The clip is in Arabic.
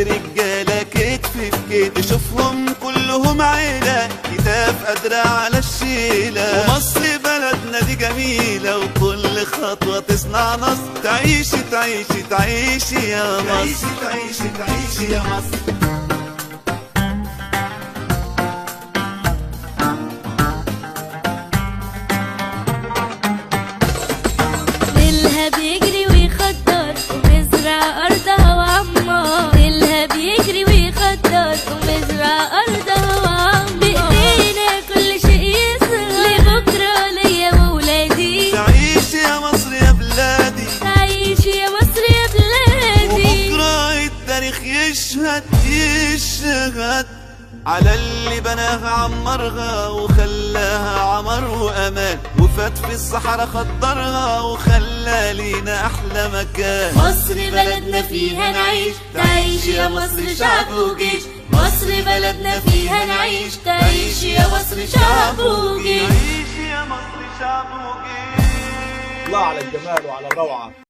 الرجالة كتف في كتف، تشوفهم كلهم عيلة كتاف قادرة على الشيلة. ومصر بلدنا دي جميلة وكل خطوة تصنع نصر، تعيشي تعيشي تعيشي يا مصر، تعيشي تعيشي يا مصر. بيجري ويخدر ومزرع أرضها وعمار، ليلها بيجري ويخدر ومزرع أرضها وعمار. بإيدينا كل شيء يصغر لبكرة ليا وولادي. تعيشي يا مصر يا بلادي، تعيشي يا مصر يا بلادي. وبكرة التاريخ يشهد يشهد على اللي بناها عمرها وخلاها عمر وأمان، وفات في الصحراء خضرها وخلى لينا أحلى مكان. مصر بلدنا فيها نعيش، تعيش يا مصر شعب وجيش. مصر بلدنا فيها نعيش، تعيش يا مصر شعب وجيش. تعيش يا مصر شعب وجيش. الله على الجمال وعلى الروعة.